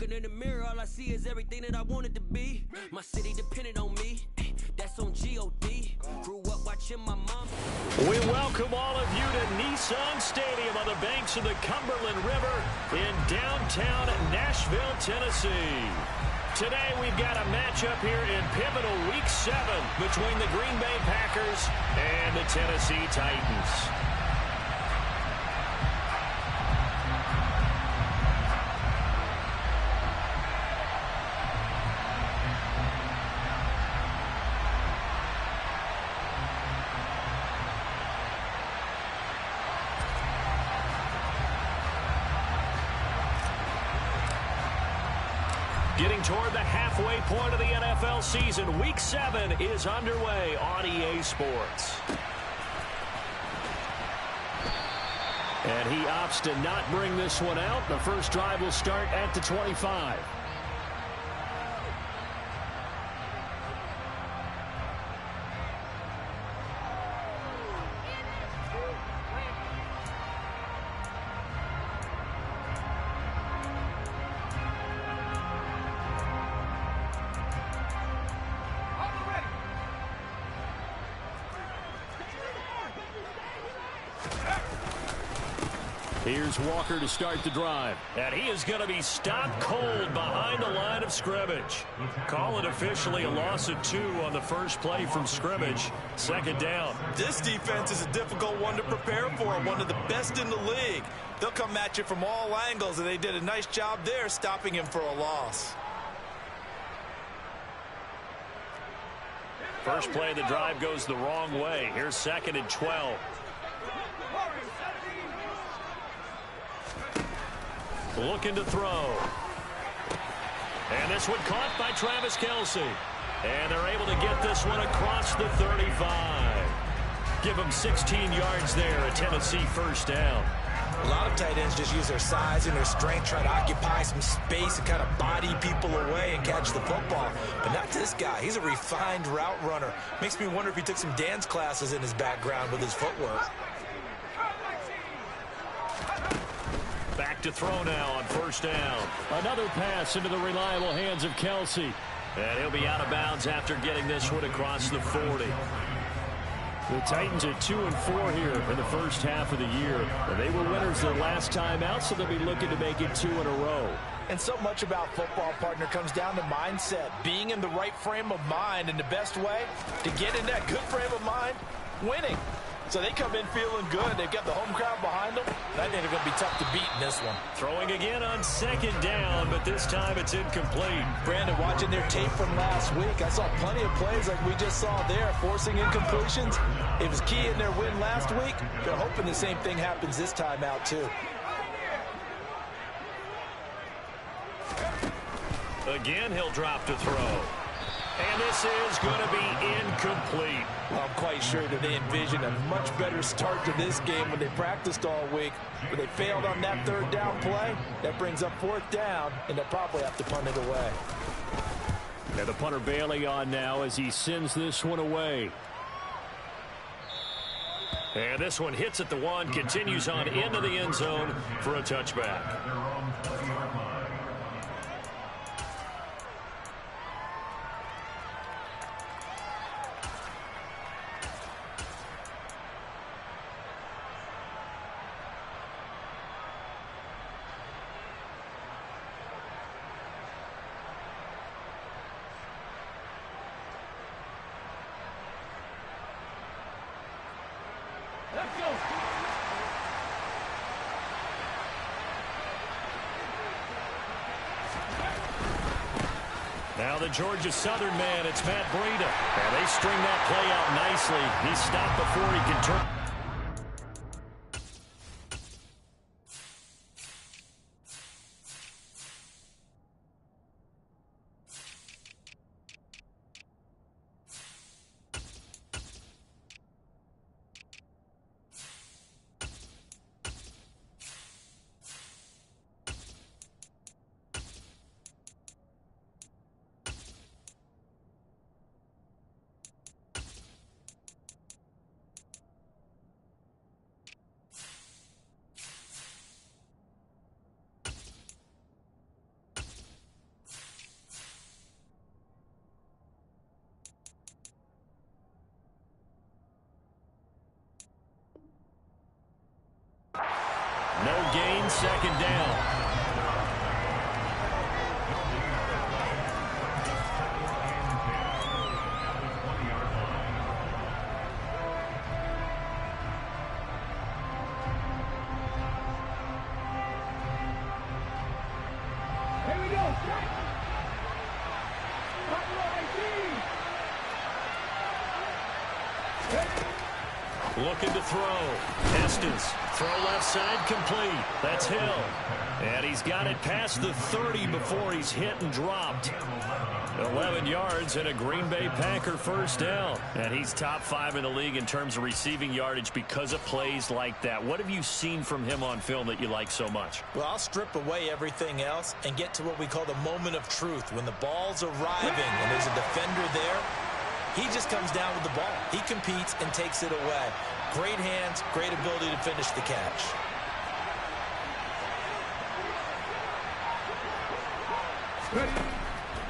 Looking in the mirror, all I see is everything that I wanted to be. My city depended on me. That's on G.O.D. Grew up watching my mom. We welcome all of you to Nissan Stadium on the banks of the Cumberland River in downtown Nashville, Tennessee. Today we've got a matchup here in pivotal Week 7 between the Green Bay Packers and the Tennessee Titans. Getting toward the halfway point of the NFL season, Week 7 is underway on EA Sports. And he opts to not bring this one out. The first drive will start at the 25. Here's Walker to start the drive. And he is going to be stopped cold behind the line of scrimmage. Call it officially a loss of 2 on the first play from scrimmage. Second down. This defense is a difficult one to prepare for. One of the best in the league. They'll come at you from all angles, and they did a nice job there stopping him for a loss. First play of the drive goes the wrong way. Here's 2nd and 12. Looking to throw. And this one caught by Travis Kelce. And they're able to get this one across the 35. Give them 16 yards there, a Tennessee first down. A lot of tight ends just use their size and their strength, try to occupy some space and kind of body people away and catch the football. But not this guy. He's a refined route runner. Makes me wonder if he took some dance classes in his background with his footwork. Back to throw now on first down. Another pass into the reliable hands of Kelce. And he'll be out of bounds after getting this one across the 40. The Titans at 2-4 here in the first half of the year. They were winners their last time out, so they'll be looking to make it 2 in a row. And so much about football, partner, comes down to mindset. Being in the right frame of mind, and the best way to get in that good frame of mind, winning. So they come in feeling good. They've got the home crowd behind them. I think they're going to be tough to beat in this one. Throwing again on second down, but this time it's incomplete. Brandon, watching their tape from last week, I saw plenty of plays like we just saw there, forcing incompletions. It was key in their win last week. They're hoping the same thing happens this time out, too. Again, he'll drop to throw. And this is going to be incomplete. I'm quite sure that they envisioned a much better start to this game when they practiced all week. But they failed on that third down play. That brings up 4th down, and they'll probably have to punt it away. And the punter Bailey on now as he sends this one away. And this one hits at the 1, continues on into the end zone for a touchback. Now the Georgia Southern man, it's Matt Breida. And they string that play out nicely. He's stopped before he can turn. second down. Looking to throw. Estes. Throw left side complete. That's Hill. And he's got it past the 30 before he's hit and dropped. 11 yards and a Green Bay Packer first down. And he's top 5 in the league in terms of receiving yardage because of plays like that. What have you seen from him on film that you like so much? Well, I'll strip away everything else and get to what we call the moment of truth. When the ball's arriving and there's a defender there, he just comes down with the ball. He competes and takes it away. Great hands, great ability to finish the catch.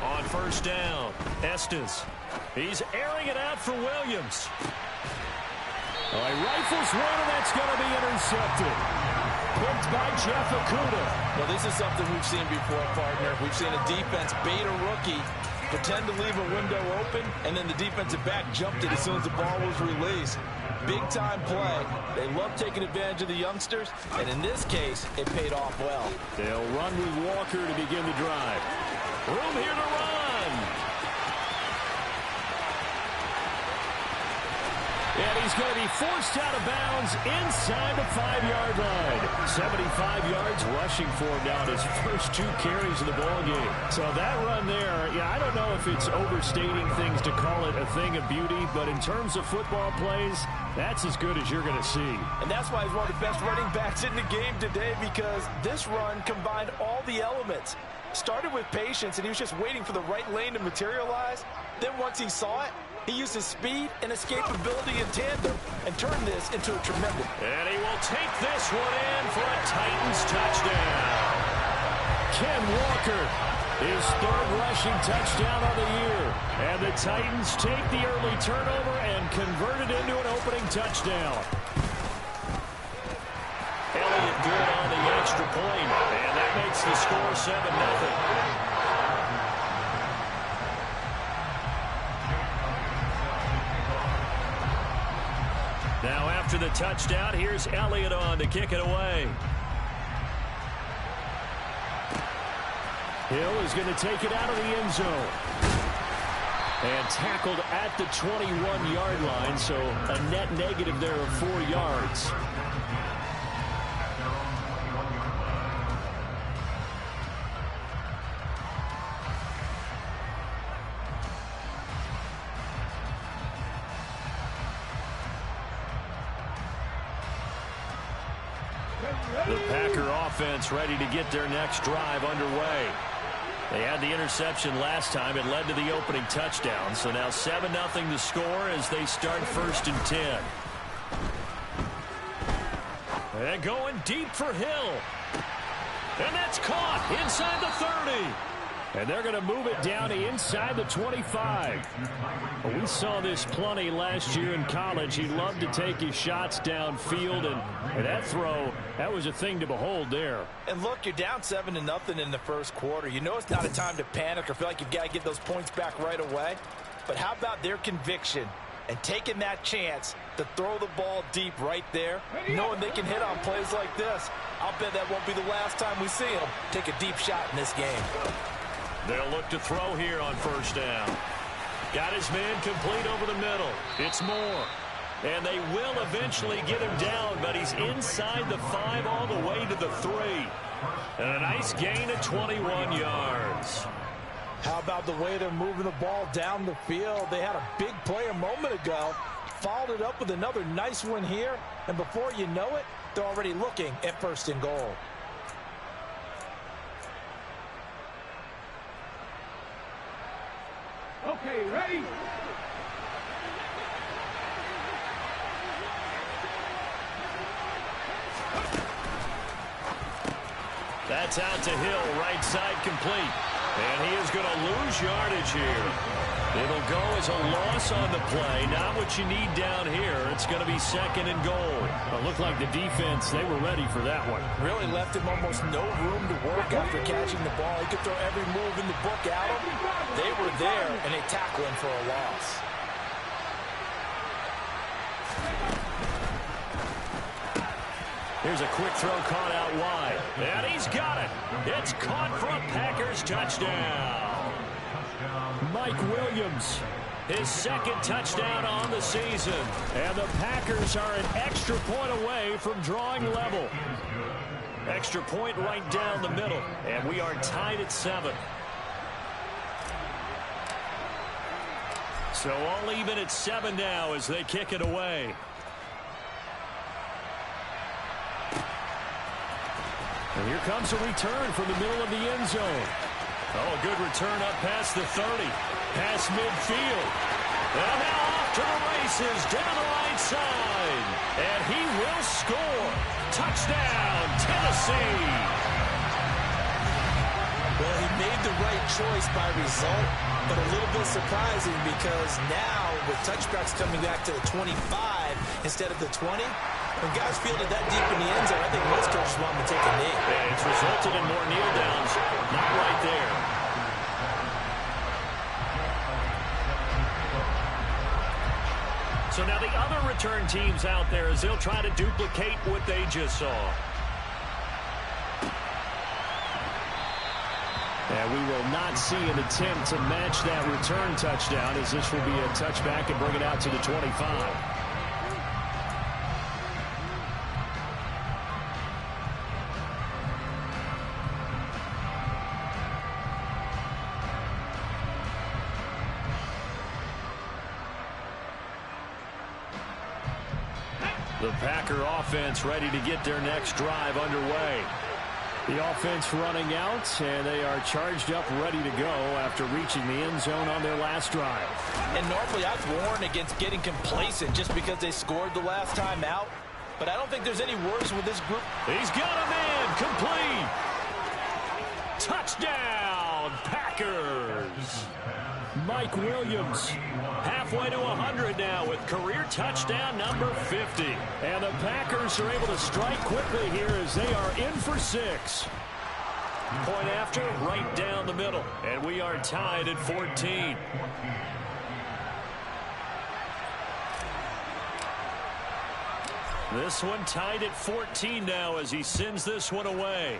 On first down, Estes. He's airing it out for Williams. Oh, he rifles one, and that's going to be intercepted. Picked by Jeff Okudah. Well, this is something we've seen before, partner. We've seen a defense bait a rookie, pretend to leave a window open, and then the defensive back jumped it as soon as the ball was released. Big-time play. They love taking advantage of the youngsters, and in this case, it paid off well. They'll run with Walker to begin the drive. Room here to run. And he's going to be forced out of bounds inside the 5-yard line. 75 yards rushing for him now in his first 2 carries of the ball game. So that run there, yeah, I don't know if it's overstating things to call it a thing of beauty, but in terms of football plays, that's as good as you're going to see. And that's why he's one of the best running backs in the game today, because this run combined all the elements. Started with patience, and he was just waiting for the right lane to materialize. Then once he saw it, he used his speed and escapability in tandem and turned this into a tremendous. And he will take this one in for a Titans touchdown. Ken Walker, his 3rd rushing touchdown of the year. And the Titans take the early turnover and convert it into an opening touchdown. Elliott good on the extra point, and that makes the score 7-0. Now after the touchdown, here's Elliott on to kick it away. Hill is going to take it out of the end zone. And tackled at the 21-yard line, so a net negative there of 4 yards. The Packer offense ready to get their next drive underway. They had the interception last time. It led to the opening touchdown. So now 7-0 the score as they start 1st and 10. And going deep for Hill. And that's caught inside the 30. And they're going to move it down to inside the 25. Well, we saw this plenty last year in college. He loved to take his shots downfield, and that throw, that was a thing to behold there. And look, you're down 7-0 in the first quarter. You know it's not a time to panic or feel like you've got to get those points back right away. But how about their conviction and taking that chance to throw the ball deep right there, knowing they can hit on plays like this? I'll bet that won't be the last time we see them take a deep shot in this game. They'll look to throw here on first down. Got his man complete over the middle. It's Moore. And they will eventually get him down, but he's inside the 5 all the way to the 3. And a nice gain of 21 yards. How about the way they're moving the ball down the field? They had a big play a moment ago, followed it up with another nice one here, and before you know it, they're already looking at 1st and goal. Okay, ready? That's out to Hill, right side complete. And he is going to lose yardage here. It'll go as a loss on the play. Not what you need down here. It's going to be 2nd and goal. It looked like the defense, they were ready for that one. Really left him almost no room to work after catching the ball. He could throw every move in the book at him. They were there, and they tackle him for a loss. Here's a quick throw caught out wide. And he's got it. It's caught for a Packers touchdown. Mike Williams, his 2nd touchdown on the season. And the Packers are an extra point away from drawing level. Extra point right down the middle. And we are tied at 7. So all even at 7 now as they kick it away. And here comes a return from the middle of the end zone. Oh, good return up past the 30. Past midfield. And now off to the races down the right side. And he will score. Touchdown, Tennessee. Well, he made the right choice by result, but a little bit surprising because now with touchbacks coming back to the 25 instead of the 20, when guys fielded that deep in the end zone, I think most coaches want to take a knee. Yeah, it's resulted in more kneel downs. Not right there. So now the other return teams out there as they'll try to duplicate what they just saw. And we will not see an attempt to match that return touchdown as this will be a touchback and bring it out to the 25. The Packer offense ready to get their next drive underway. The offense running out, and they are charged up, ready to go after reaching the end zone on their last drive. And normally I've warned against getting complacent just because they scored the last time out. But I don't think there's any worries with this group. He's got a man complete. Touchdown, Packers. Mike Williams. Halfway to 100 now with career touchdown number 50. And the Packers are able to strike quickly here as they are in for 6. Point after, right down the middle. And we are tied at 14. This one tied at 14 now as he sends this one away.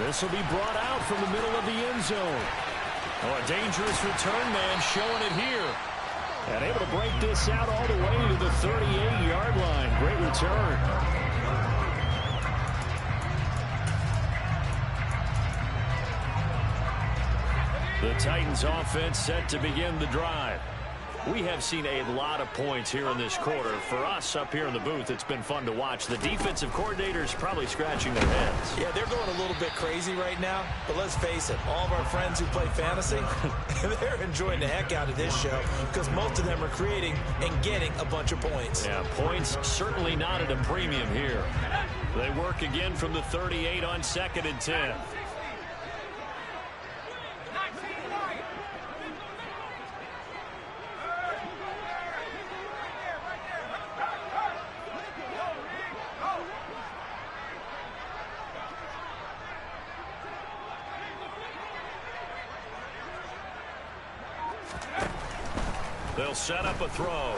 This will be brought out from the middle of the end zone. Oh, a dangerous return man showing it here. And able to break this out all the way to the 38-yard line. Great return. The Titans offense set to begin the drive. We have seen a lot of points here in this quarter. For us up here in the booth, it's been fun to watch. The defensive coordinators probably scratching their heads. Yeah, they're going a little bit crazy right now. But let's face it, all of our friends who play fantasy, they're enjoying the heck out of this show because most of them are creating and getting a bunch of points. Yeah, points certainly not at a premium here. They work again from the 38 on 2nd and 10. They'll set up a throw.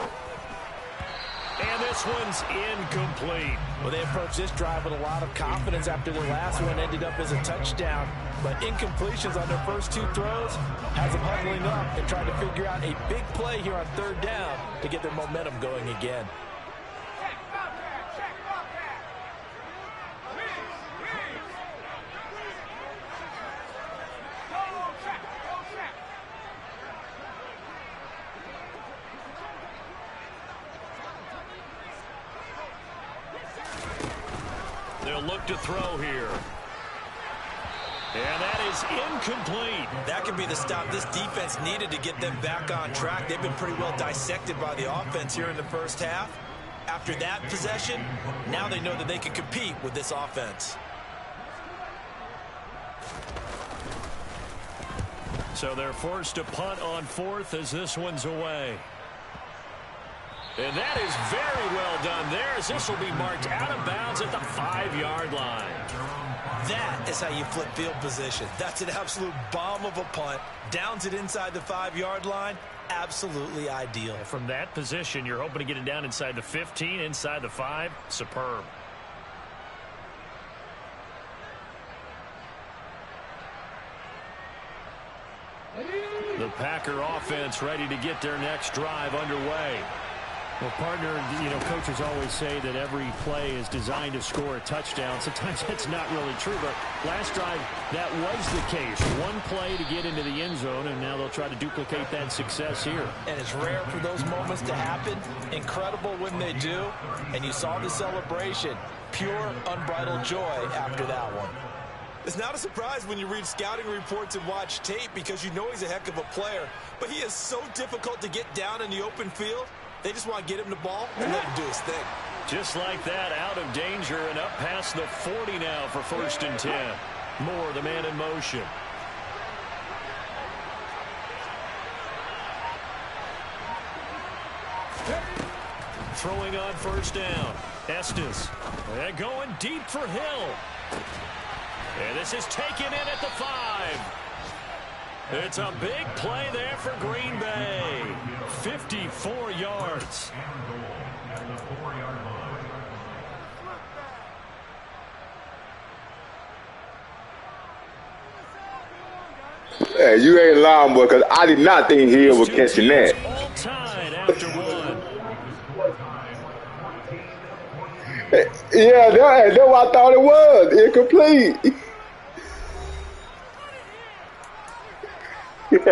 And this one's incomplete. Well, they approached this drive with a lot of confidence after the last one ended up as a touchdown. But incompletions on their first 2 throws has them huddling up and trying to figure out a big play here on 3rd down to get their momentum going again. Look to throw here. And that is incomplete. That could be the stop this defense needed to get them back on track. They've been pretty well dissected by the offense here in the first half. After that possession, now they know that they can compete with this offense. So they're forced to punt on fourth as this one's away. And that is very well done there, as this will be marked out of bounds at the 5-yard line. That is how you flip field position. That's an absolute bomb of a punt. Downs it inside the 5-yard line. Absolutely ideal. From that position, you're hoping to get it down inside the 15, inside the 5. Superb. The Packer offense ready to get their next drive underway. Well, partner, coaches always say that every play is designed to score a touchdown. Sometimes that's not really true, but last drive, that was the case. One play to get into the end zone, and now they'll try to duplicate that success here. And it's rare for those moments to happen. Incredible when they do. And you saw the celebration. Pure, unbridled joy after that one. It's not a surprise when you read scouting reports and watch tape because you know he's a heck of a player. But he is so difficult to get down in the open field. They just want to get him the ball and let him do his thing. Just like that, out of danger and up past the 40 now for 1st and 10. Moore, the man in motion. Throwing on 1st down. Estes. They're going deep for Hill. And this is taken in at the 5. It's a big play there for Green Bay. 54 yards. Hey, you ain't lying, boy, because I did not think Hill was catching that. All tied after one. Yeah, that's what I thought it was. Incomplete. Come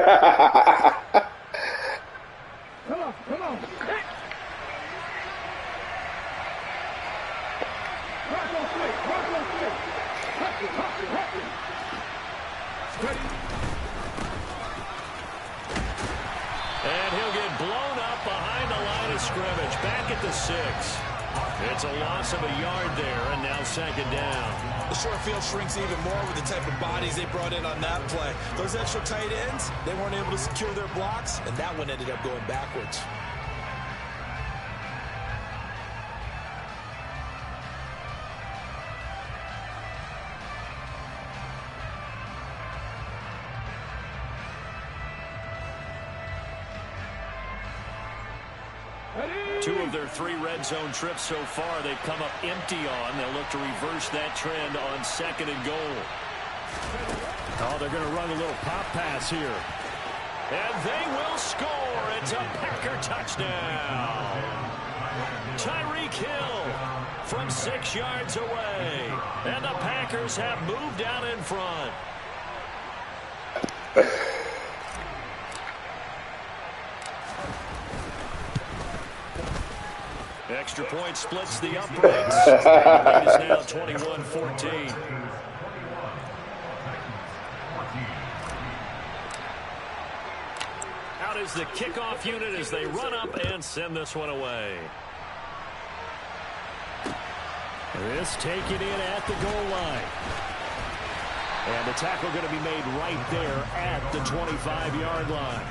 on. And he'll get blown up behind the line of scrimmage. Back at the 6. It's a loss of a yard there, and now 2nd down. The short field shrinks even more with the type of bodies they brought in on that play. Those extra tight ends, they weren't able to secure their blocks, and that one ended up going backwards. Two of their 3 red zone trips so far they've come up empty on. They'll look to reverse that trend on 2nd and goal. Oh, they're going to run a little pop pass here. And they will score. It's a Packer touchdown. Tyreek Hill from 6 yards away. And the Packers have moved out in front. Extra point splits the uprights. It is now 21-14. Out is the kickoff unit as they run up and send this one away. This taken in at the goal line. And the tackle going to be made right there at the 25-yard line.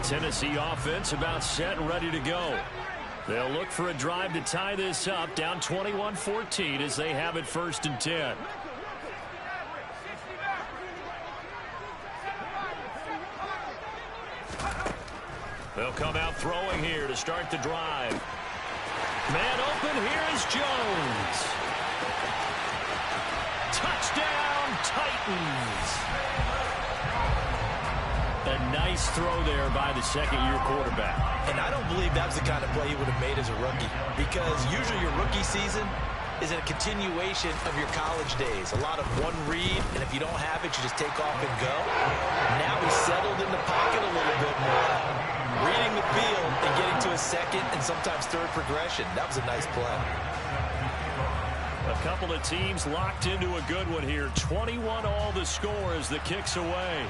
Tennessee offense about set and ready to go. They'll look for a drive to tie this up, down 21-14 as they have it 1st and 10. They'll come out throwing here to start the drive. Man open, here is Jones. Touchdown, Titans. A nice throw there by the 2nd-year quarterback. And I don't believe that's the kind of play he would have made as a rookie, because usually your rookie season is a continuation of your college days. A lot of one read, and if you don't have it, you just take off and go. Now he's settled in the pocket a little bit more, reading the field and getting to a 2nd and sometimes 3rd progression. That was a nice play. A couple of teams locked into a good one here. 21 all the score as the kick's away.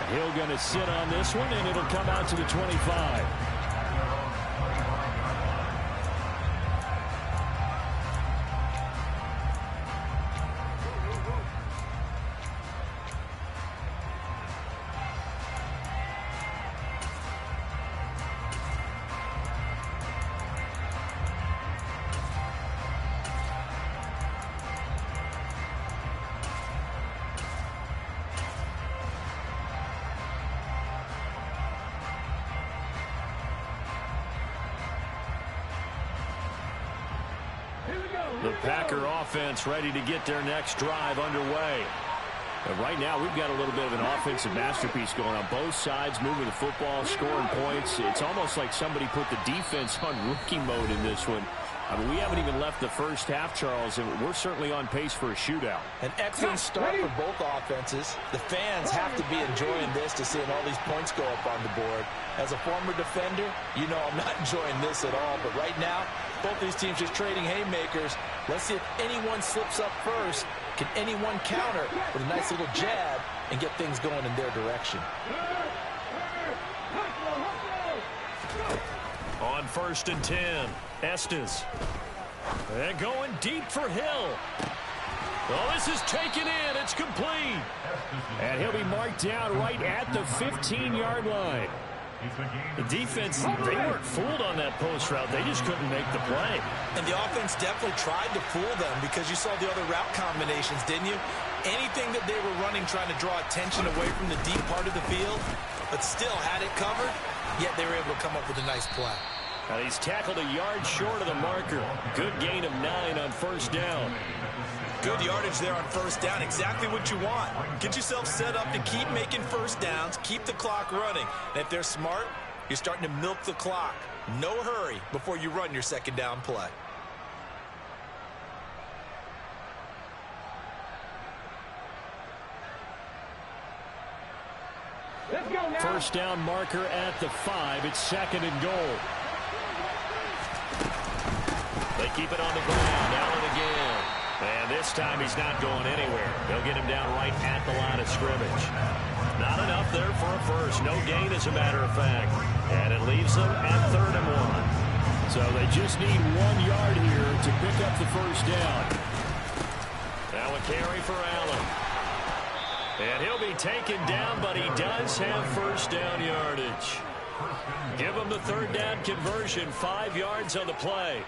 Hill going to sit on this one, and it'll come out to the 25. The Packer offense ready to get their next drive underway. And right now, we've got a little bit of an offensive masterpiece going on both sides, moving the football, scoring points. It's almost like somebody put the defense on rookie mode in this one. I mean, we haven't even left the first half, Charles, and we're certainly on pace for a shootout. An excellent start for both offenses. The fans have to be enjoying this to seeing all these points go up on the board. As a former defender, you know I'm not enjoying this at all. But right now, both these teams just trading haymakers. Let's see if anyone slips up first. Can anyone counter with a nice little jab and get things going in their direction? On 1st and 10, Estes. And going deep for Hill. Oh, this is taken in. It's complete. And he'll be marked down right at the 15-yard line. The defense, they weren't fooled on that post route. They just couldn't make the play. And the offense definitely tried to fool them because you saw the other route combinations, didn't you? Anything that they were running trying to draw attention away from the deep part of the field, but still had it covered, yet they were able to come up with a nice play. Now he's tackled a yard short of the marker. Good gain of 9 on 1st down. Good yardage there on 1st down. Exactly what you want. Get yourself set up to keep making 1st downs, keep the clock running. And if they're smart, you're starting to milk the clock. No hurry before you run your 2nd down play. Let's go now. 1st down marker at the 5. It's 2nd and goal. They keep it on the ground. Allen again. And this time he's not going anywhere. They'll get him down right at the line of scrimmage. Not enough there for a first. No gain, as a matter of fact. And it leaves them at 3rd and 1. So they just need 1 yard here to pick up the 1st down. Now a carry for Allen. And he'll be taken down, but he does have 1st down yardage. Give him the 3rd down conversion. 5 yards on the play.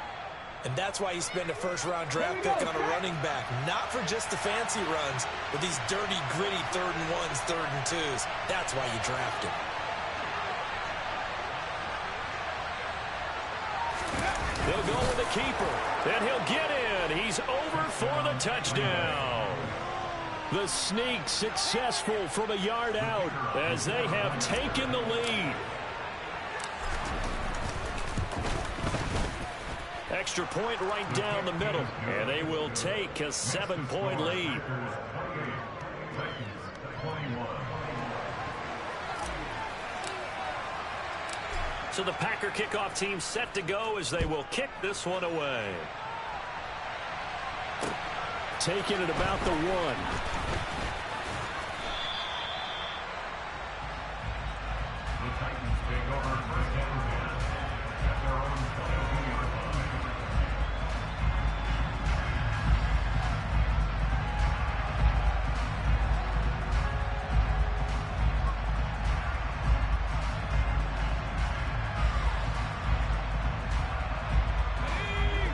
And that's why you spend a 1st-round draft pick on a running back. Not for just the fancy runs, but these dirty, gritty 3rd and 1s, 3rd and 2s. That's why you draft him. They'll go with the keeper. And he'll get in. He's over for the touchdown. The sneak successful from a yard out as they have taken the lead. Extra point right down the middle, and they will take a 7-point lead. So the Packer kickoff team set to go as they will kick this one away. Taking it about the 1.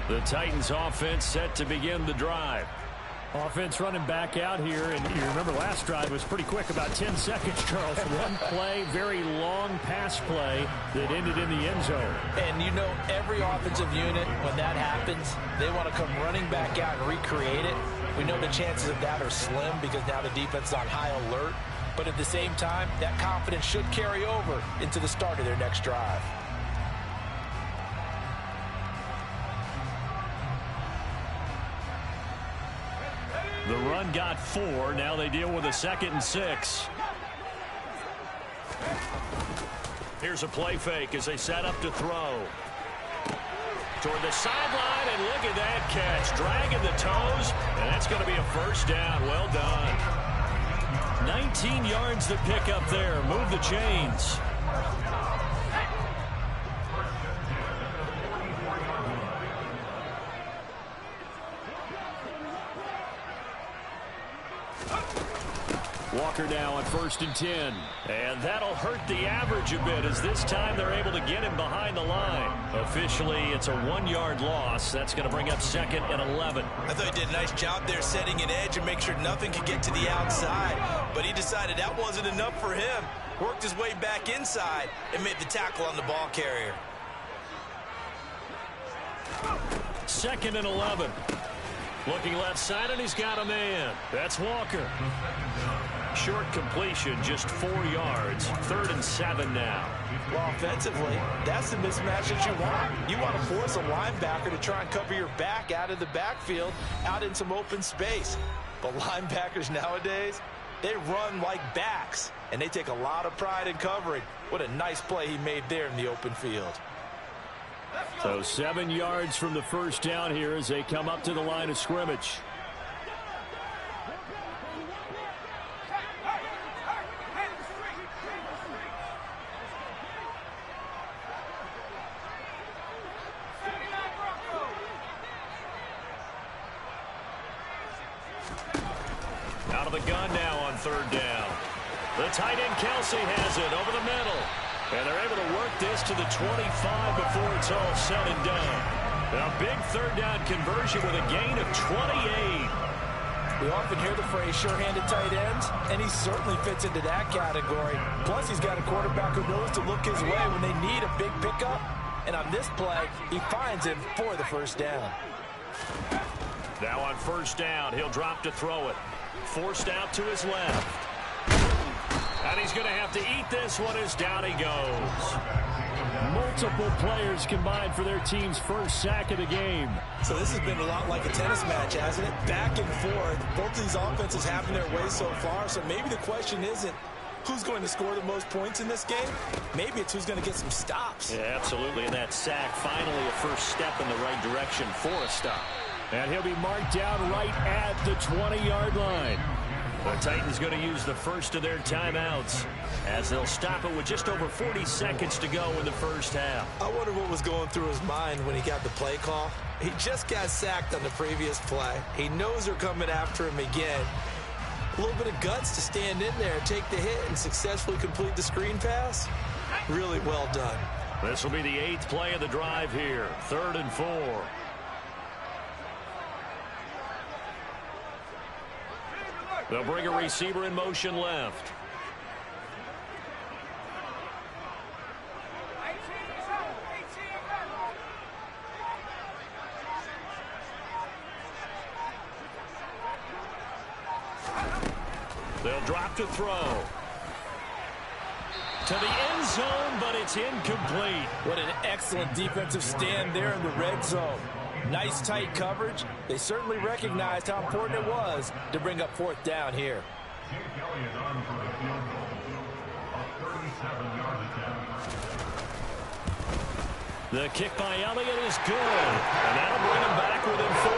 The Titans offense set to begin the drive. Offense running back out here, and you remember last drive was pretty quick, about 10 seconds, Charles. One play, very long pass play that ended in the end zone. And you know every offensive unit, when that happens, they want to come running back out and recreate it. We know the chances of that are slim because now the defense is on high alert. But at the same time, that confidence should carry over into the start of their next drive. The run got 4. Now they deal with a 2nd and 6. Here's a play fake as they set up to throw. Toward the sideline, and look at that catch. Dragging the toes, and that's going to be a 1st down. Well done. 19 yards to pick up there. Move the chains. Walker now on 1st and 10. And that'll hurt the average a bit as this time they're able to get him behind the line. Officially, it's a 1-yard loss. That's going to bring up 2nd and 11. I thought he did a nice job there setting an edge and make sure nothing could get to the outside. But he decided that wasn't enough for him. Worked his way back inside and made the tackle on the ball carrier. 2nd and 11. Looking left side, and he's got a man. That's Walker. Short completion, just 4 yards. 3rd and 7 now. Well, offensively, that's the mismatch that you want. You want to force a linebacker to try and cover your back out of the backfield, out in some open space. But linebackers nowadays, they run like backs, and they take a lot of pride in covering. What a nice play he made there in the open field. So 7 yards from the first down here as they come up to the line of scrimmage. Out of the gun now on 3rd down. The tight end Kelsey has it over the middle. And they're able to work this to the 25 before it's all said and done. A big 3rd down conversion with a gain of 28. We often hear the phrase sure-handed tight ends, and he certainly fits into that category. Plus, he's got a quarterback who knows to look his way when they need a big pickup. And on this play, he finds him for the 1st down. Now on 1st down, he'll drop to throw it. Forced out to his left. And he's going to have to eat this one as down he goes. Multiple players combined for their team's first sack of the game. So this has been a lot like a tennis match, hasn't it? Back and forth. Both of these offenses having their way so far. So maybe the question isn't who's going to score the most points in this game. Maybe it's who's going to get some stops. Yeah, absolutely. And that sack, finally a first step in the right direction for a stop. And he'll be marked down right at the 20-yard line. The Titans going to use the first of their timeouts as they'll stop it with just over 40 seconds to go in the first half. I wonder what was going through his mind when he got the play call. He just got sacked on the previous play. He knows they're coming after him again. A little bit of guts to stand in there, take the hit, and successfully complete the screen pass. Really well done. This will be the 8th play of the drive here. 3rd and 4. They'll bring a receiver in motion left. They'll drop to throw. To the end zone, but it's incomplete. What an excellent defensive stand there in the red zone. Nice tight coverage. They certainly recognized how important it was to bring up 4th down here. The kick by Elliott is good, and that'll bring him back within 4.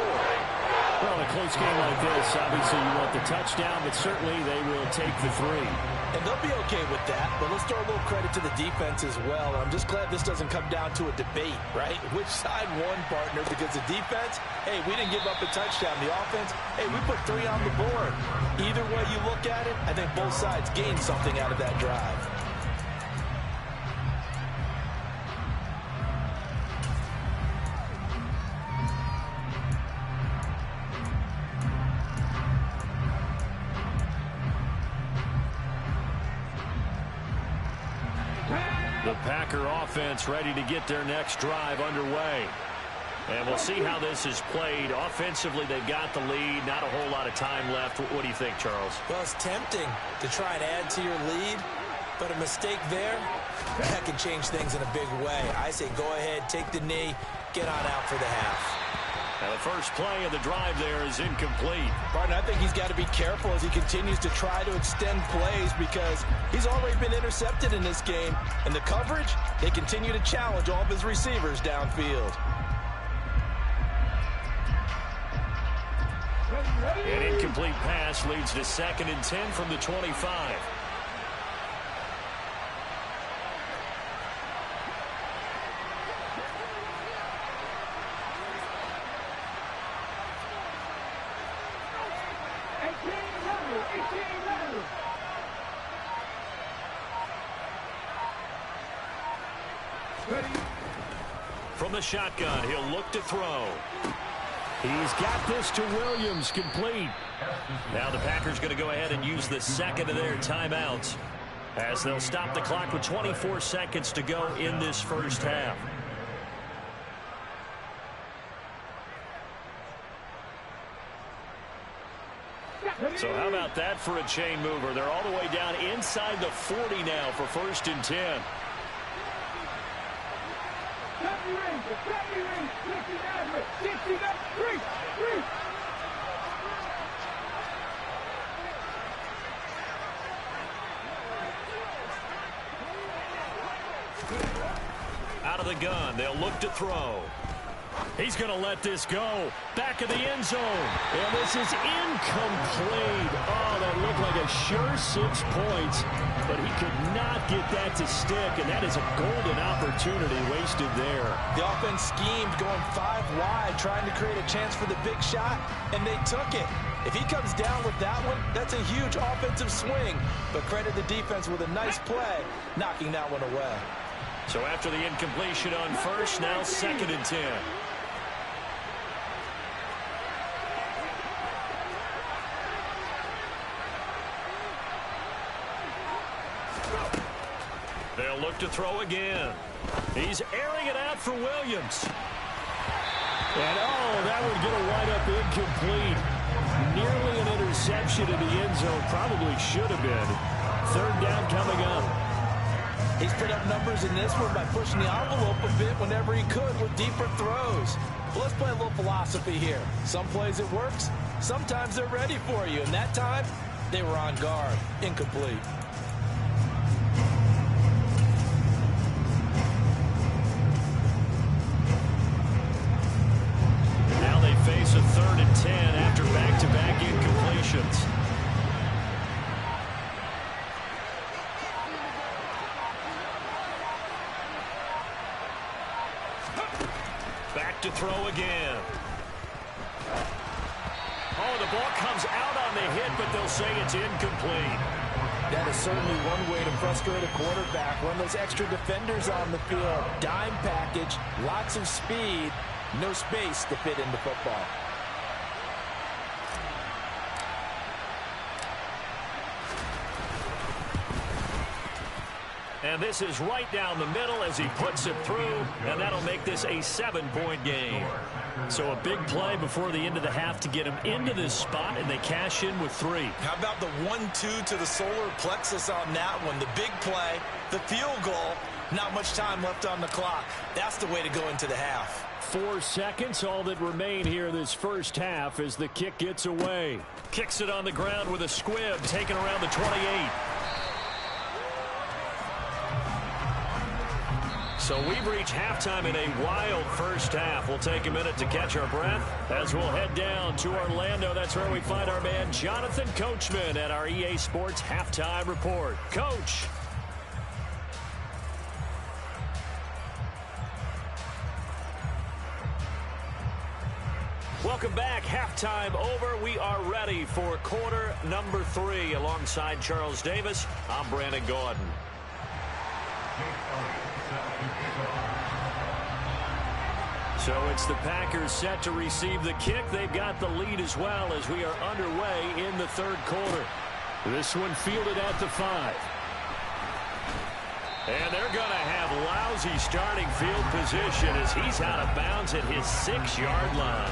Well, in a close game like this, obviously you want the touchdown, but certainly they will take the 3. And they'll be okay with that, but let's throw a little credit to the defense as well. I'm just glad this doesn't come down to a debate, right? Which side won, partner? Because the defense, hey, we didn't give up a touchdown. The offense, hey, we put 3 on the board. Either way you look at it, I think both sides gained something out of that drive. The Packer offense ready to get their next drive underway. And we'll see how this is played. Offensively, they've got the lead. Not a whole lot of time left. What do you think, Charles? Well, it's tempting to try and add to your lead, but a mistake there, that can change things in a big way. I say go ahead, take the knee, get on out for the half. Now the first play of the drive there is incomplete. Barton, I think he's got to be careful as he continues to try to extend plays because he's already been intercepted in this game. And the coverage, they continue to challenge all of his receivers downfield. An incomplete pass leads to 2nd and 10 from the 25. From the shotgun, he'll look to throw. He's got this to Williams, complete. Now the Packers going to go ahead and use the second of their timeouts as they'll stop the clock with 24 seconds to go in this first half. So how about that for a chain mover? They're all the way down inside the 40 now for 1st and 10. Out of the gun, they'll look to throw. He's going to let this go. Back of the end zone. And this is incomplete. Oh, that looked like a sure 6 points. But he could not get that to stick. And that is a golden opportunity wasted there. The offense schemed going 5 wide, trying to create a chance for the big shot, and they took it. If he comes down with that one, that's a huge offensive swing. But credit the defense with a nice play, knocking that one away. So after the incompletion on 1st, now 2nd and 10. They'll look to throw again. He's airing it out for Williams. And that would get a wide-up incomplete. Nearly an interception in the end zone. Probably should have been. 3rd down coming up. He's put up numbers in this one by pushing the envelope a bit whenever he could with deeper throws. Well, let's play a little philosophy here. Some plays it works. Sometimes they're ready for you. And that time, they were on guard. Incomplete. Now they face a 3rd and 10 after back-to-back incompletions. Back to throw again. Oh, the ball comes out on the hit, but they'll say it's incomplete. That is certainly one way to frustrate a quarterback. Run those extra defenders on the field. Dime package, lots of speed, no space to fit into football. And this is right down the middle as he puts it through, and that'll make this a 7-point game. So a big play before the end of the half to get him into this spot, and they cash in with 3. How about the 1-2 to the solar plexus on that one? The big play, the field goal, not much time left on the clock. That's the way to go into the half. 4 seconds, all that remain here this first half as the kick gets away. Kicks it on the ground with a squib, taken around the 28. So we've reached halftime in a wild first half. We'll take a minute to catch our breath as we'll head down to Orlando. That's where we find our man Jonathan Coachman at our EA Sports Halftime Report. Coach. Welcome back. Halftime over. We are ready for quarter number 3. Alongside Charles Davis, I'm Brandon Gordon. So it's the Packers set to receive the kick. They've got the lead as well as we are underway in the 3rd quarter. This one fielded at the 5. And they're going to have lousy starting field position as he's out of bounds at his 6-yard line.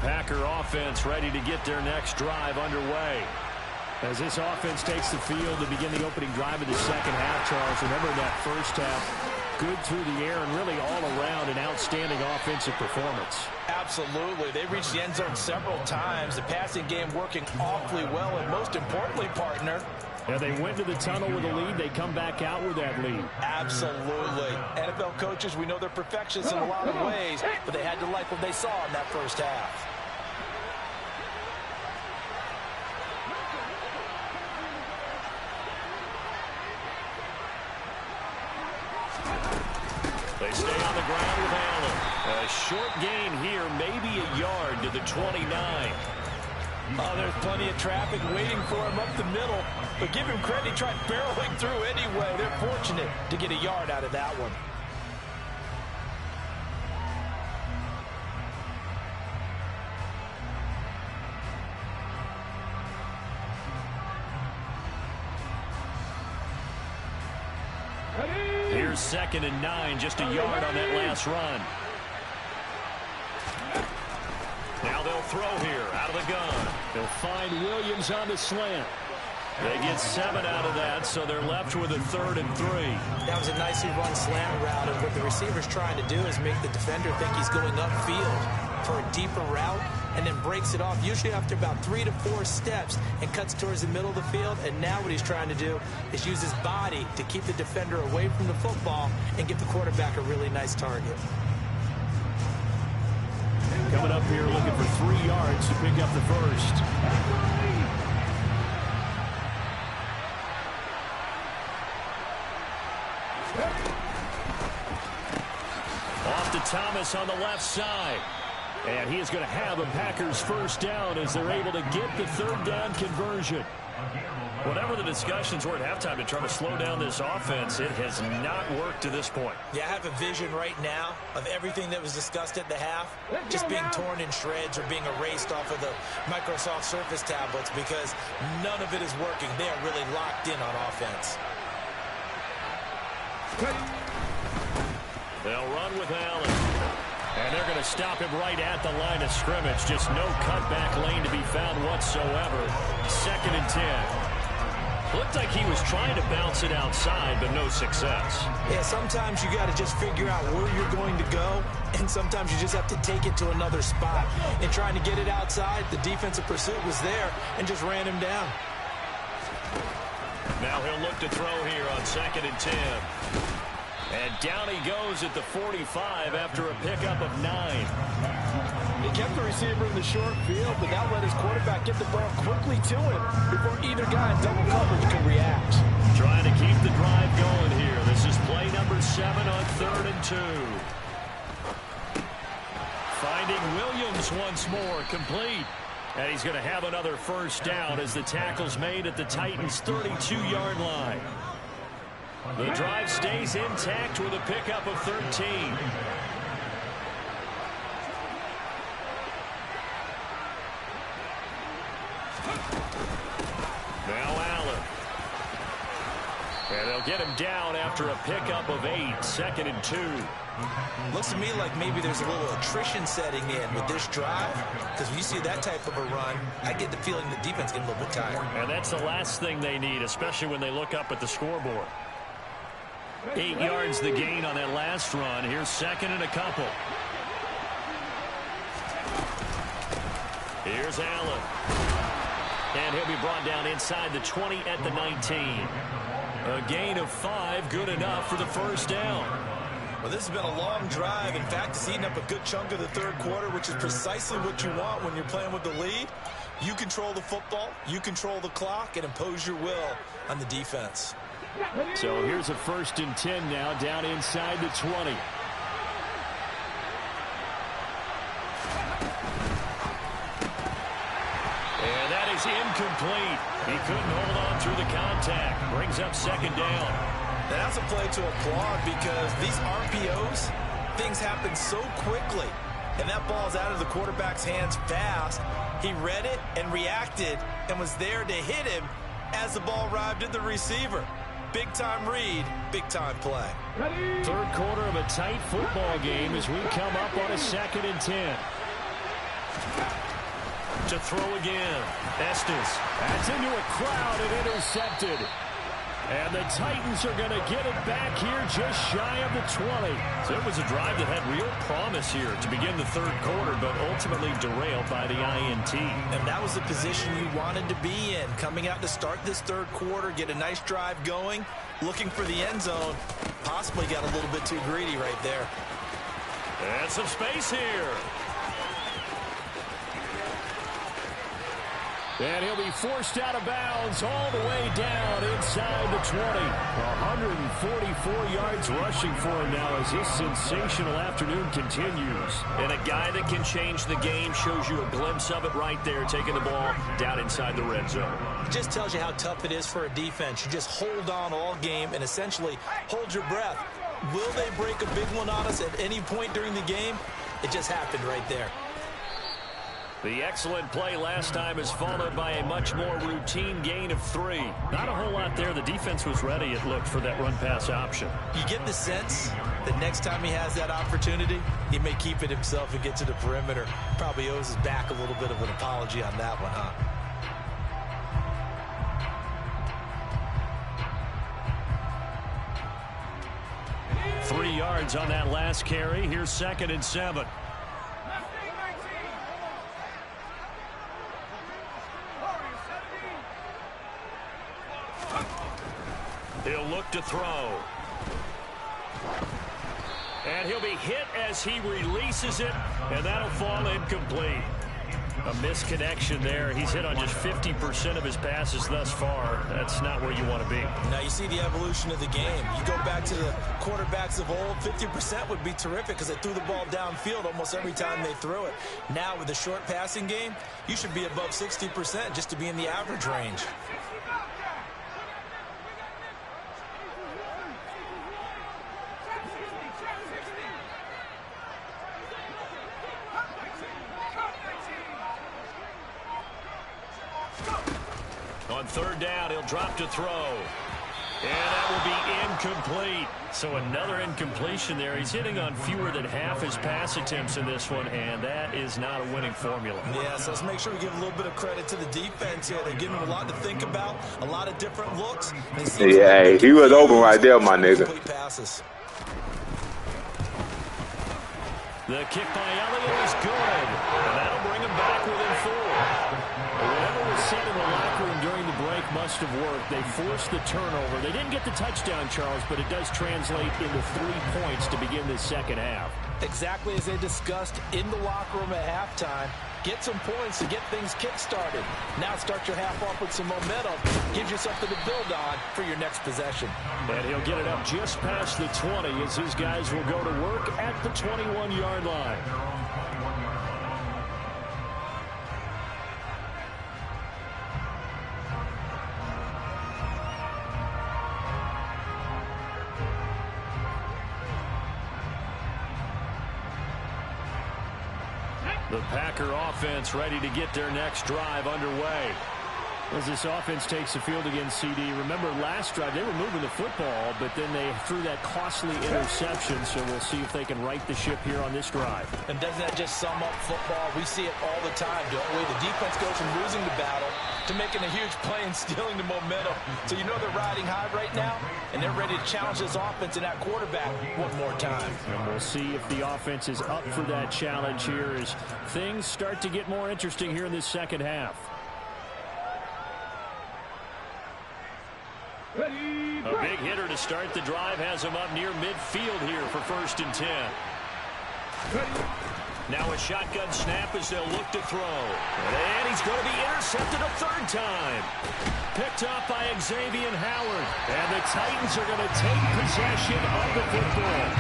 Packer offense ready to get their next drive underway. As this offense takes the field to begin the opening drive of the second half, Charles, remember in that first half, good through the air and really all around an outstanding offensive performance. Absolutely. They reached the end zone several times. The passing game working awfully well, and most importantly, partner, yeah, they went to the tunnel with a lead. They come back out with that lead. Absolutely. NFL coaches, we know they're perfectionists in a lot of ways, but they had to like what they saw in that first half. They stay on the ground with Allen. A short gain here, maybe a yard to the 29. Oh, there's plenty of traffic waiting for him up the middle. But give him credit, he tried barreling through anyway. They're fortunate to get a yard out of that one. Here's 2nd and 9, just a yard on that last run. Now they'll throw here out of the gun. They'll find Williams on the slant. They get 7 out of that, so they're left with a 3rd and 3. That was a nicely run slant route, and what the receiver's trying to do is make the defender think he's going upfield for a deeper route, and then breaks it off, usually after about 3 to 4 steps, and cuts towards the middle of the field. And now what he's trying to do is use his body to keep the defender away from the football and give the quarterback a really nice target. Coming up here looking for 3 yards to pick up the first. Off to Thomas on the left side. And he is going to have a Packers first down as they're able to get the 3rd down conversion. Whatever the discussions were at halftime to try to slow down this offense, it has not worked to this point. Yeah, I have a vision right now of everything that was discussed at the half just being torn in shreds or being erased off of the Microsoft Surface tablets, because none of it is working. They are really locked in on offense. They'll run with Allen. And they're going to stop him right at the line of scrimmage. Just no cutback lane to be found whatsoever. 2nd and 10. Looked like he was trying to bounce it outside, but no success. Yeah, sometimes you got to just figure out where you're going to go, and sometimes you just have to take it to another spot. And trying to get it outside, the defensive pursuit was there and just ran him down. Now he'll look to throw here on 2nd and 10. And down he goes at the 45 after a pickup of 9. He kept the receiver in the short field, but now let his quarterback get the ball quickly to him before either guy in double coverage can react. Trying to keep the drive going here. This is play number 7 on 3rd and 2. Finding Williams once more, complete. And he's going to have another first down as the tackle's made at the Titans' 32-yard line. The drive stays intact with a pickup of 13. Now Allen. And they'll get him down after a pickup of 8. 2nd and 2. Looks to me like maybe there's a little attrition setting in with this drive, because when you see that type of a run, I get the feeling the defense getting a little bit tired. And that's the last thing they need, especially when they look up at the scoreboard. 8 yards the gain on that last run. Here's 2nd and a couple. Here's Allen. And he'll be brought down inside the 20 at the 19. A gain of 5, good enough for the first down. Well, this has been a long drive. In fact, it's eaten up a good chunk of the 3rd quarter, which is precisely what you want when you're playing with the lead. You control the football, you control the clock, and impose your will on the defense. So here's a 1st and 10 now, down inside the 20. And that is incomplete. He couldn't hold on through the contact. Brings up 2nd down. And that's a play to applaud, because these RPOs, things happen so quickly. And that ball's out of the quarterback's hands fast. He read it and reacted and was there to hit him as the ball arrived at the receiver. Big-time read, big-time play. 3rd quarter of a tight football game as we come up on a 2nd and 10. To throw again. Estes. That's into a crowd and intercepted. And the Titans are going to get it back here just shy of the 20. So it was a drive that had real promise here to begin the third quarter, but ultimately derailed by the INT. And that was the position you wanted to be in. Coming out to start this third quarter, get a nice drive going, looking for the end zone. Possibly got a little bit too greedy right there. And some space here. And he'll be forced out of bounds all the way down inside the 20. 144 yards rushing for him now as his sensational afternoon continues. And a guy that can change the game, shows you a glimpse of it right there, taking the ball down inside the red zone. It just tells you how tough it is for a defense. You just hold on all game and essentially hold your breath. Will they break a big one on us at any point during the game? It just happened right there. The excellent play last time is followed by a much more routine gain of 3. Not a whole lot there. The defense was ready, it looked, for that run-pass option. You get the sense that next time he has that opportunity, he may keep it himself and get to the perimeter. Probably owes his back a little bit of an apology on that one, huh? 3 yards on that last carry. Here's 2nd and 7. He'll look to throw. And he'll be hit as he releases it, and that'll fall incomplete. A misconnection there. He's hit on just 50% of his passes thus far. That's not where you want to be. Now you see the evolution of the game. You go back to the quarterbacks of old, 50% would be terrific because they threw the ball downfield almost every time they threw it. Now with the short passing game, you should be above 60% just to be in the average range. On 3rd down, he'll drop to throw. And that will be incomplete. So another incompletion there. He's hitting on fewer than half his pass attempts in this one, and that is not a winning formula. Yeah, so let's make sure we give a little bit of credit to the defense here. They're giving him a lot to think about, a lot of different looks. Yeah, he was open right there, my nigga. Passes. The kick by Elliott is good, and that'll bring him back within 4. Whatever was said in the locker room during the break must have worked. They forced the turnover. They didn't get the touchdown, Charles, but it does translate into 3 points to begin this second half. Exactly as they discussed in the locker room at halftime. Get some points to get things kick-started. Now start your half off with some momentum. Gives you something to build on for your next possession. And he'll get it up just past the 20 as his guys will go to work at the 21-yard line. The Packer offense ready to get their next drive underway. As this offense takes the field against CD, remember last drive they were moving the football, but then they threw that costly interception, so we'll see if they can right the ship here on this drive. And doesn't that just sum up football? We see it all the time, don't we? The defense goes from losing the battle to making a huge play and stealing the momentum. So you know they're riding high right now, and they're ready to challenge this offense and that quarterback one more time. And we'll see if the offense is up for that challenge here as things start to get more interesting here in this second half. A big hitter to start the drive has him up near midfield here for 1st and 10. Now a shotgun snap as they'll look to throw. And he's going to be intercepted a 3rd time. Picked up by Xavier Howard. And the Titans are going to take possession of the football.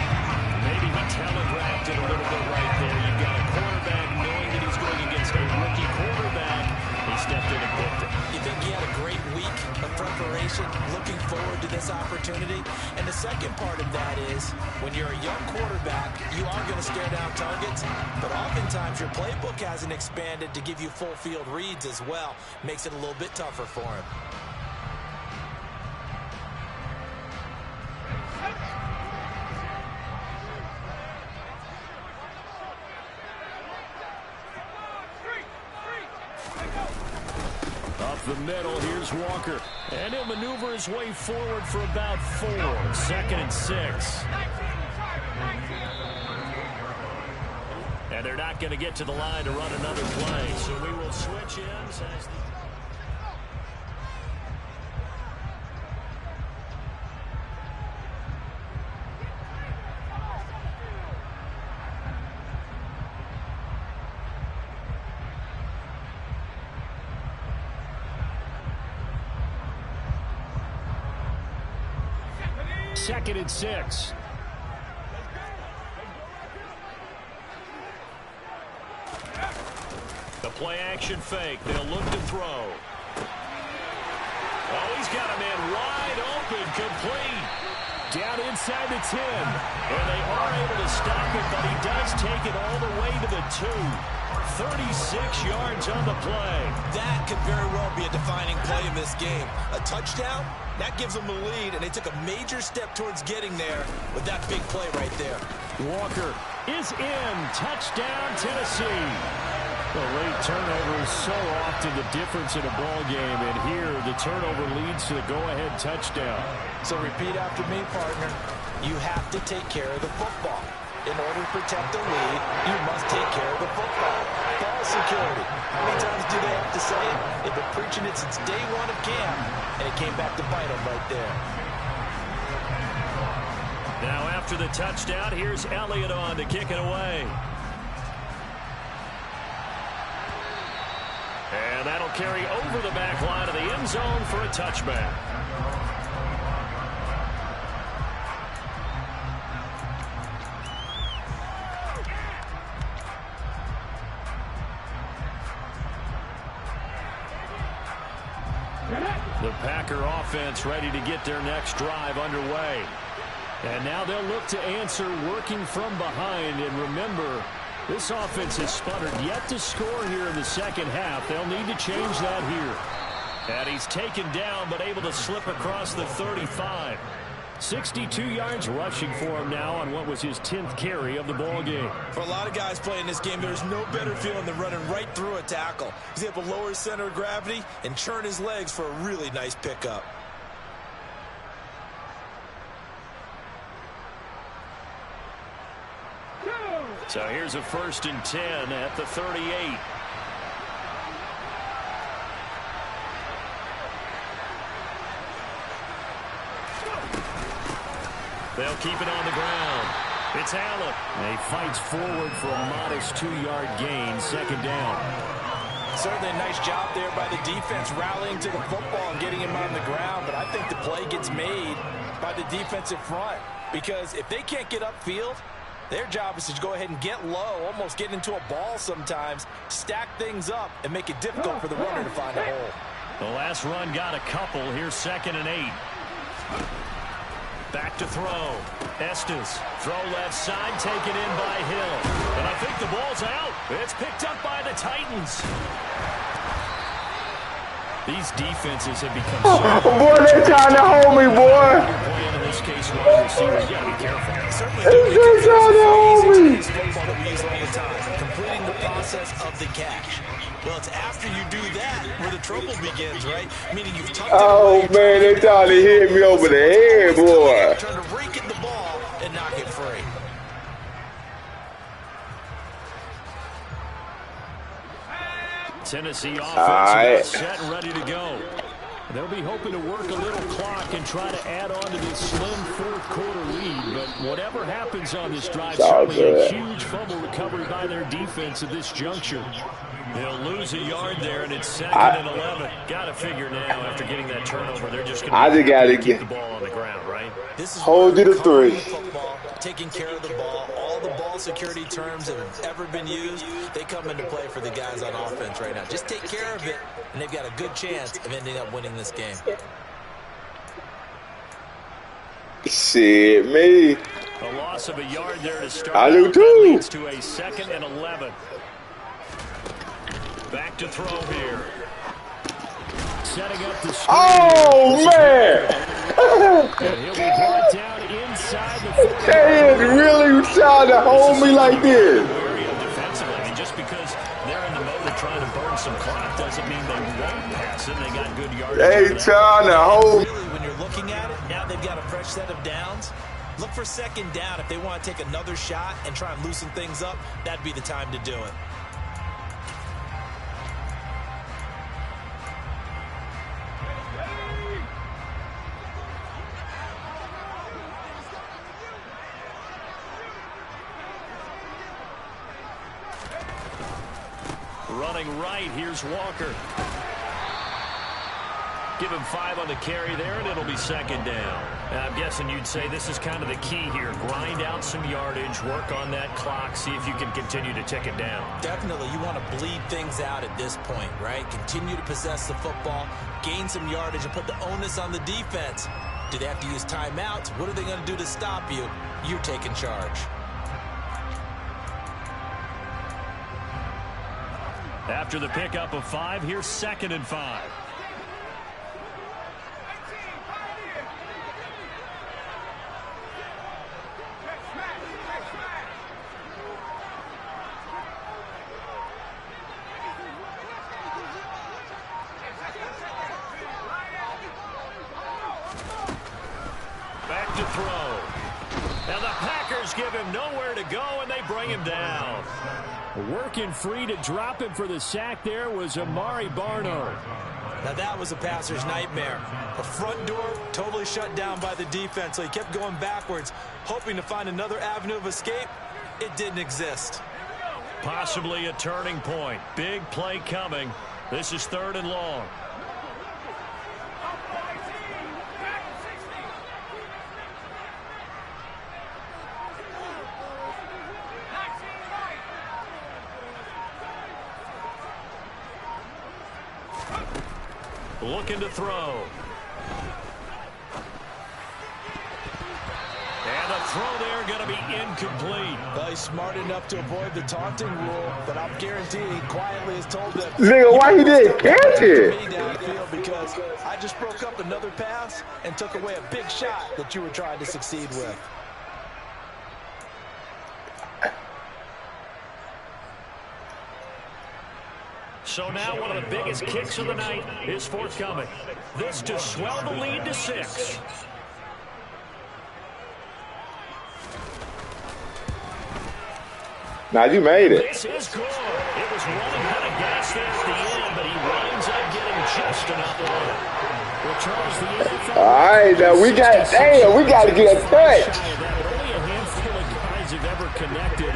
Maybe he telegraphed it a little bit right there. You've got a quarterback knowing that he's going against a rookie quarterback. He stepped in and picked it. You think he had a great week of preparation, looking forward to this opportunity? And the second part of that is, when you're a young quarterback, you are going to stare down targets, but oftentimes your playbook hasn't expanded to give you full field reads as well. Makes it a little bit tougher for him. Up the middle, here's Walker. And he'll maneuver his way forward for about 4. 2nd and 6. And they're not going to get to the line to run another play. So we will switch ends as the... Second and 6. The play action fake. They'll look to throw. Oh, he's got a man wide open, complete. Down inside the 10. And they are able to stop it, but he does take it all the way to the 2. 36 yards on the play. That could very well be a defining play in this game. A touchdown, that gives them the lead, and they took a major step towards getting there with that big play right there. Walker is in. Touchdown, Tennessee. The late turnover is so often the difference in a ball game, and here the turnover leads to the go-ahead touchdown. So repeat after me, partner. You have to take care of the football. In order to protect the lead, you must take care of the football. Ball security. How many times do they have to say it? They've been preaching it since day 1 of camp, and it came back to bite them right there. Now after the touchdown, here's Elliott on to kick it away. And that'll carry over the back line of the end zone for a touchback. The Packer offense ready to get their next drive underway. And now they'll look to answer working from behind. And remember, this offense has sputtered yet to score here in the second half. They'll need to change that here. And he's taken down but able to slip across the 35. 62 yards rushing for him now on what was his 10th carry of the ball game. For a lot of guys playing this game, there's no better feeling than running right through a tackle. He's able to lower his center of gravity and churn his legs for a really nice pickup. So here's a 1st and 10 at the 38. They'll keep it on the ground. It's Allen. He fights forward for a modest 2-yard gain. 2nd down. Certainly a nice job there by the defense rallying to the football and getting him on the ground. But I think the play gets made by the defensive front. Because if they can't get upfield, their job is to go ahead and get low, almost get into a ball sometimes, stack things up, and make it difficult for the runner to find a hole. The last run got a couple. Here's 2nd and 8. Back to throw. Estes. Throw left side, taken in by Hill. And I think the ball's out. It's picked up by the Titans. These defenses have become so... Boy, they're trying to hold me, boy. Playing in this case, wide receiver, you got to be careful. Certainly They're trying to hold me. football that we use all the time, completing the process of the catch. Well, it's after you do that where the trouble begins, right? Meaning you've tucked it away. Oh, man, they're trying to hit me over the head, boy. Trying to rake in the ball and knock it free. Tennessee offense set and ready to go. They'll be hoping to work a little clock and try to add on to this slim 4th quarter lead. But whatever happens on this drive, certainly a huge fumble recovery by their defense at this juncture. They'll lose a yard there, and it's 2nd and 11. Got to figure now, after getting that turnover, they're just going to keep the ball on the ground, right? This is hold you to 3. Football, taking care of the ball. All the ball security terms that have ever been used, they come into play for the guys on offense right now. Just take care of it, and they've got a good chance of ending up winning this game. Shit, me. A loss of a yard there to start. I do too. That leads to a 2nd and 11. Back to throw here. Setting up the screen. Oh, man. And he'll be brought down inside the 40. They is really trying to hold me like this. Defensively, I mean, just because they're in the mode of trying to burn some clock doesn't mean they won't pass it. They got good yardage. They trying to hold. Really, when you're looking at it, now they've got a fresh set of downs. Look for second down. If they want to take another shot and try and loosen things up, that'd be the time to do it. Running right, here's Walker. Give him 5 on the carry there, and it'll be second down. Now, I'm guessing you'd say this is kind of the key here. Grind out some yardage, work on that clock, see if you can continue to tick it down. Definitely, you want to bleed things out at this point, right? Continue to possess the football, gain some yardage, and put the onus on the defense. Do they have to use timeouts? What are they going to do to stop you? You're taking charge. After the pickup of 5, here's 2nd and 5. Back to throw. And the Packers give him nowhere to go, and they bring him down. Working free to drop him for the sack there was Amari Barno. Now that was a passer's nightmare. The front door totally shut down by the defense, so he kept going backwards, hoping to find another avenue of escape. It didn't exist. Possibly a turning point. Big play coming. This is 3rd and long. Looking to throw. And a throw there going to be incomplete. Well, he's smart enough to avoid the taunting rule, but I'm guaranteeing he quietly has told them, Nigga, why he didn't catch it? me downfield because I just broke up another pass and took away a big shot that you were trying to succeed with. So now one of the biggest kicks of the night is forthcoming. This to swell the lead to 6. Now you made it. This is good. It was running out of gas there at the end, but he winds up getting just enough on it. Well, Charles, the NFL. All right, now we got to get a touch. Only a handful of guys have ever connected.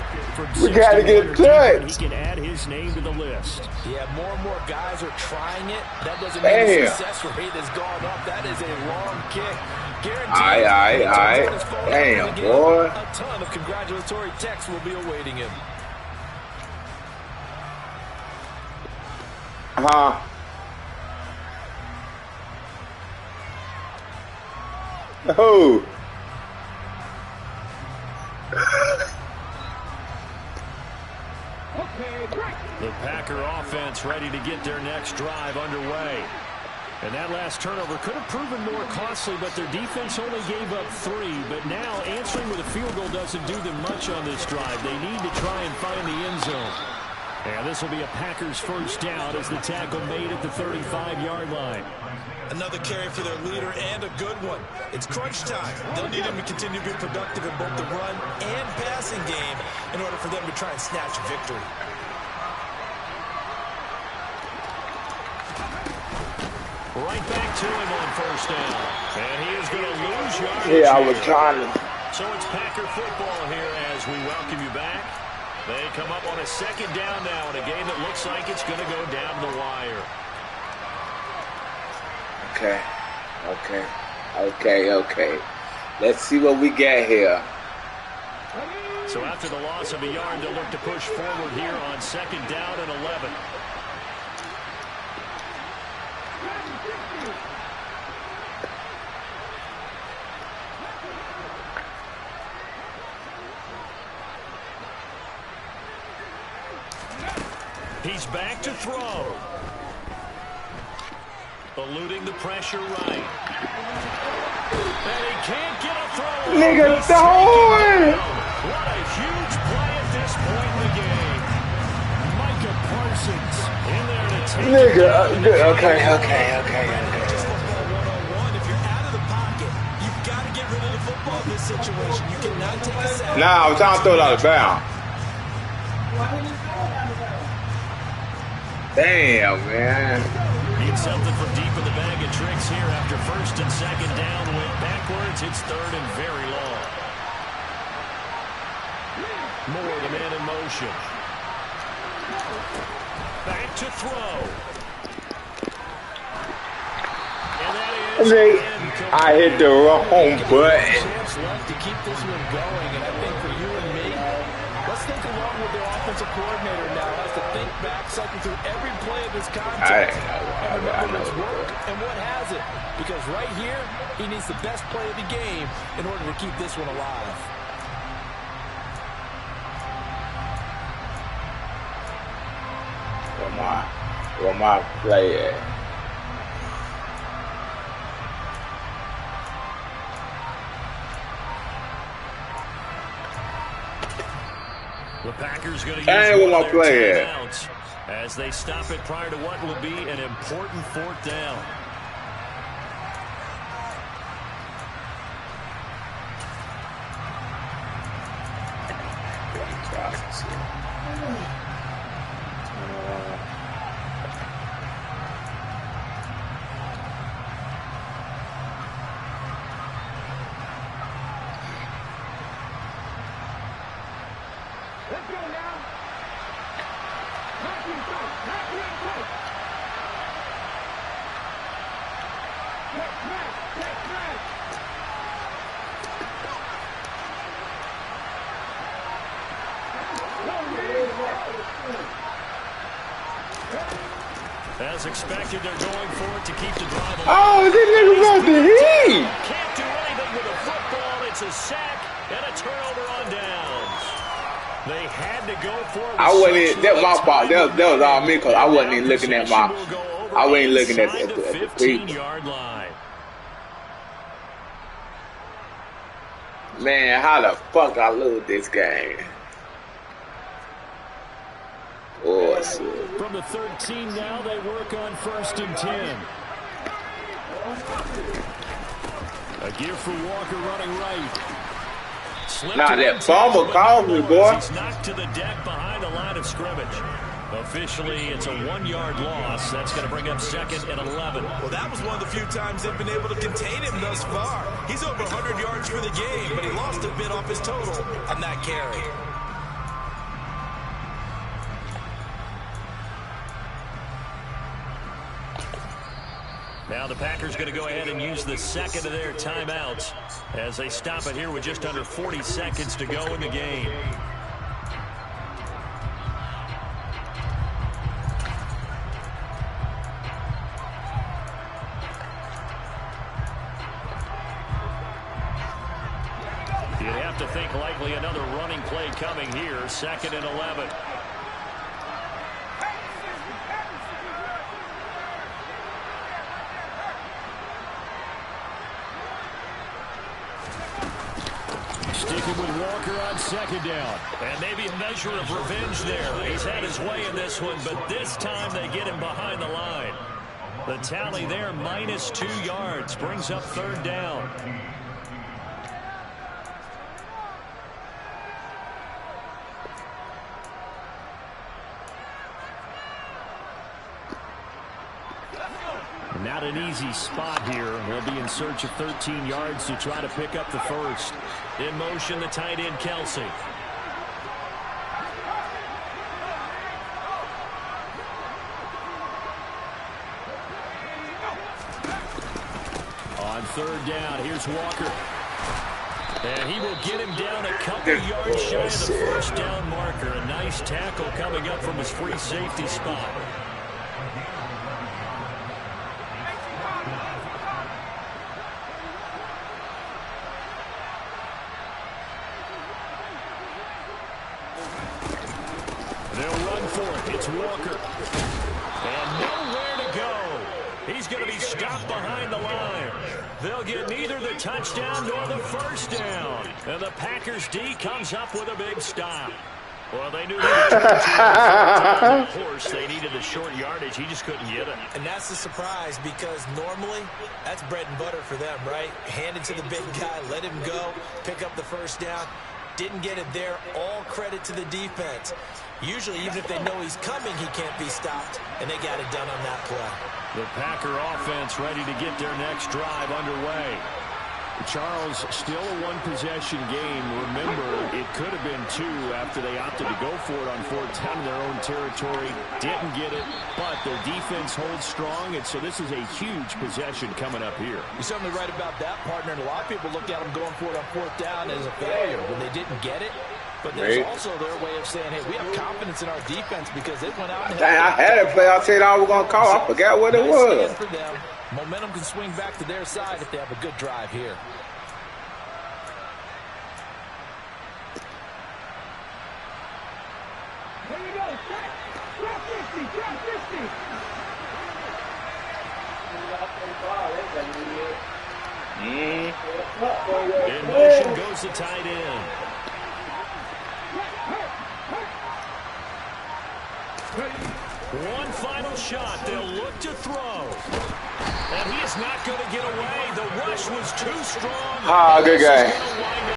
We got to get a touch. He can add his name to the list. Yeah, more and more guys are trying it. That doesn't mean the success rate has gone up. That is a long kick. All right. Damn, boy. A ton of congratulatory texts will be awaiting him. Oh. The Packer offense ready to get their next drive underway. And that last turnover could have proven more costly, but their defense only gave up 3. But now answering with a field goal doesn't do them much on this drive. They need to try and find the end zone. And this will be a Packers first down as the tackle made at the 35-yard line. Another carry for their leader and a good one. It's crunch time. They'll need him to continue to be productive in both the run and passing game in order for them to try and snatch victory. Right back to him on first down. And he is going to lose yardage. Yeah, I was trying to. So it's Packer football here as we welcome you back. They come up on a second down now in a game that looks like it's going to go down the wire. Okay. Let's see what we get here. So after the loss of a yard, they'll look to push forward here on second down and 11. He's back to throw. Eluding the pressure right. And he can't get a throw. Nigga, throw it! What a huge play at this point in the game. Micah Parsons in there to take Nigga, it down. okay. Just football 101. If you're out of the pocket, you've got to get rid of the football in this situation. You cannot take a sack. Nah, I'm trying to throw it out of bounds. Damn, man. Need something from deep in the bag of tricks here after first and second down. Went backwards. It's third and very long. Moore, the man in motion. Back to throw. And that is I hit the wrong button. Chance left to keep this one going, and I think for you and me, let's think along with their offensive coordinator now. Has to think back, cycle through every play of his contest, and remember what's worked and what hasn't. Because right here, he needs the best play of the game in order to keep this one alive. Where my play at? The Packers going to use Where my play at? timeouts as they stop it prior to what will be an important fourth down. Let's go now. Knock you out. Knock you out. Take smash. Take smash. As expected, they're going for it to keep the drive alive. Oh, this nigga about to hit. Can't do anything with a football. It's a sack and a turnover on downs. They had to go for it. I wasn't. That was my fault. That was all me because I wasn't even looking at my. I wasn't looking at the people. 15-yard line. Man, how the fuck I lose this game? Oh shit. From the 13 now, they work on first and 10. A give for Walker running right. Nah, that fumble called me, boy. He's knocked to the deck behind the line of scrimmage. Officially, it's a 1-yard loss. That's going to bring up second and 11. Well, that was one of the few times they've been able to contain him thus far. He's over 100 yards for the game, but he lost a bit off his total on that carry. Now the Packers going to go ahead and use the second of their timeouts as they stop it here with just under 40 seconds to go in the game. You'd have to think likely another running play coming here, second and 11. Sticking with Walker on second down. And maybe a measure of revenge there. He's had his way in this one, but this time they get him behind the line. The tally there, minus 2 yards, brings up third down. Not an easy spot here. They'll be in search of 13 yards to try to pick up the first. In motion, the tight end, Kelsey. On third down, here's Walker. And he will get him down a couple yards shy of the first down marker. A nice tackle coming up from his free safety spot. It's Walker. And nowhere to go. He's going to be stopped behind the line. They'll get neither the touchdown nor the first down. And the Packers D comes up with a big stop. Well, they knew they would turn to the horse. They needed the short yardage. He just couldn't get it. And that's the surprise, because normally that's bread and butter for them, right? Hand it to the big guy, let him go, pick up the first down. Didn't get it there. All credit to the defense. Usually, even if they know he's coming, he can't be stopped, and they got it done on that play. The Packer offense ready to get their next drive underway. Charles, still a one-possession game. Remember, it could have been two after they opted to go for it on fourth down in their own territory. Didn't get it, but their defense holds strong, and so this is a huge possession coming up here. You're certainly right about that, partner, and a lot of people look at them going for it on fourth down as a failure when they didn't get it. But there's also their way of saying, hey, we have confidence in our defense because they went out and dang, I had a play I said I was going to call. I forgot what it was. For them. Momentum can swing back to their side if they have a good drive here. Here we go. Drop 50. Drop 50. In motion goes the tight end. One final shot. They'll look to throw. And he is not going to get away. The rush was too strong. Ah, good guy.